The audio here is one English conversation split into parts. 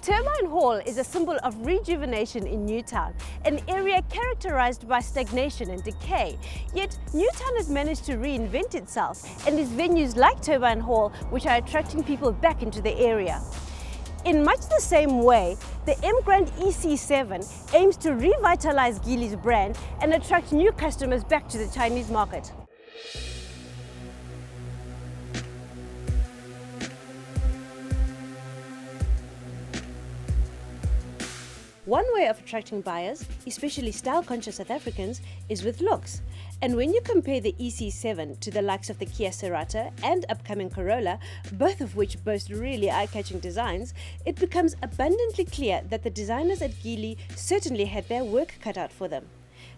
Turbine Hall is a symbol of rejuvenation in Newtown, an area characterized by stagnation and decay. Yet Newtown has managed to reinvent itself, and it's venues like Turbine Hall which are attracting people back into the area. In much the same way, the Emgrand EC7 aims to revitalize Geely's brand and attract new customers back to the Chinese market. One way of attracting buyers, especially style-conscious South Africans, is with looks. And when you compare the EC7 to the likes of the Kia Cerato and upcoming Corolla, both of which boast really eye-catching designs, it becomes abundantly clear that the designers at Geely certainly had their work cut out for them.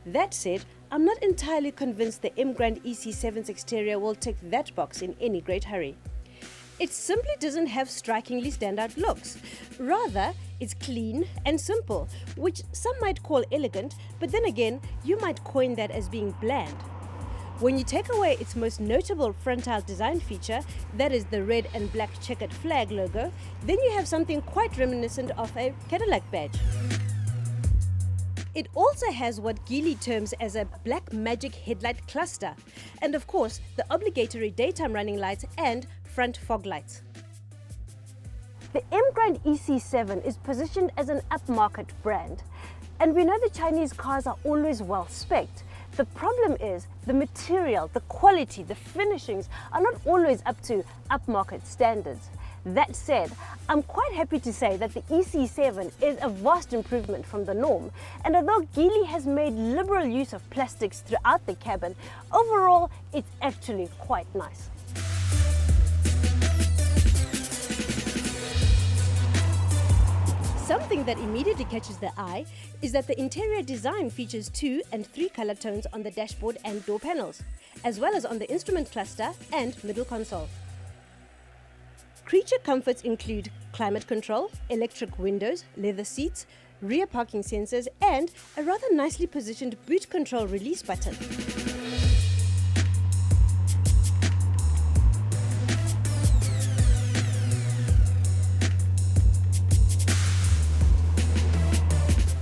That said, I'm not entirely convinced the Emgrand EC7's exterior will tick that box in any great hurry. It simply doesn't have strikingly standout looks. Rather, it's clean and simple, which some might call elegant, but then again, you might coin that as being bland. When you take away its most notable frontal design feature, that is the red and black checkered flag logo, then you have something quite reminiscent of a Cadillac badge. It also has what Geely terms as a black magic headlight cluster, and of course, the obligatory daytime running lights and front fog lights. The Emgrand EC7 is positioned as an upmarket brand, and we know the Chinese cars are always well spec'd. The problem is the material, the quality, the finishings are not always up to upmarket standards. That said, I'm quite happy to say that the EC7 is a vast improvement from the norm, and although Geely has made liberal use of plastics throughout the cabin, overall it's actually quite nice. Something that immediately catches the eye is that the interior design features 2 and 3 color tones on the dashboard and door panels, as well as on the instrument cluster and middle console. Creature comforts include climate control, electric windows, leather seats, rear parking sensors, and a rather nicely positioned boot control release button.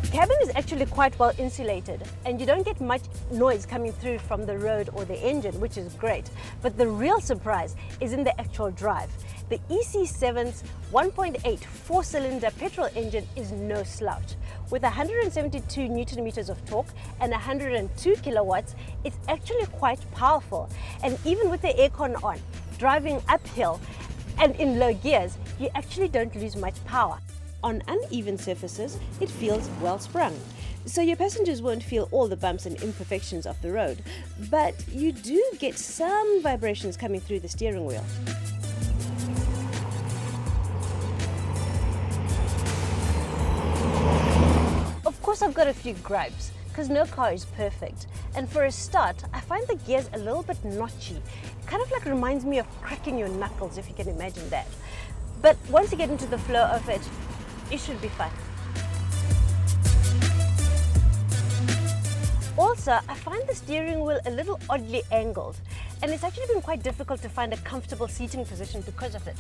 The cabin is actually quite well insulated, and you don't get much noise coming through from the road or the engine, which is great. But the real surprise is in the actual drive. The EC7's 1.8 four-cylinder petrol engine is no slouch. With 172 Newton meters of torque and 102 kilowatts, it's actually quite powerful. And even with the aircon on, driving uphill and in low gears, you actually don't lose much power. On uneven surfaces, it feels well sprung, so your passengers won't feel all the bumps and imperfections of the road, but you do get some vibrations coming through the steering wheel. Of course, I've got a few gripes, because no car is perfect, and for a start, I find the gears a little bit notchy. It kind of like reminds me of cracking your knuckles, if you can imagine that. But once you get into the flow of it, it should be fun. Also, I find the steering wheel a little oddly angled, and it's actually been quite difficult to find a comfortable seating position because of it.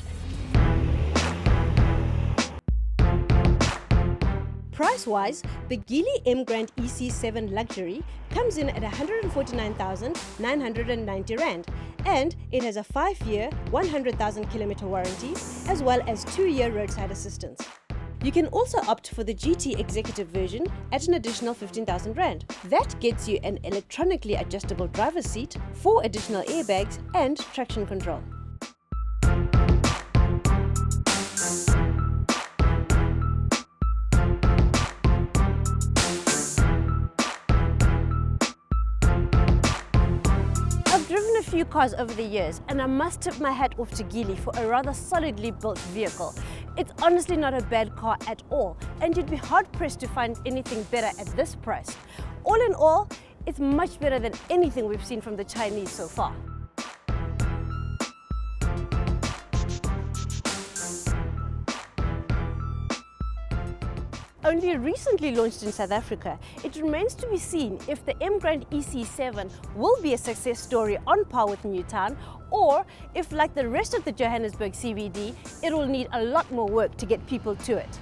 Price-wise, the Geely Emgrand EC7 Luxury comes in at 149,990 Rand, and it has a 5-year, 100,000 kilometer warranty, as well as 2-year roadside assistance. You can also opt for the GT Executive version at an additional 15,000 Rand. That gets you an electronically adjustable driver's seat, 4 additional airbags, and traction control. I've driven a few cars over the years, and I must tip my hat off to Geely for a rather solidly built vehicle. It's honestly not a bad car at all, and you'd be hard-pressed to find anything better at this price. All in all, it's much better than anything we've seen from the Chinese so far. Only recently launched in South Africa, it remains to be seen if the Emgrand EC7 will be a success story on par with Newtown, or if, like the rest of the Johannesburg CBD, it will need a lot more work to get people to it.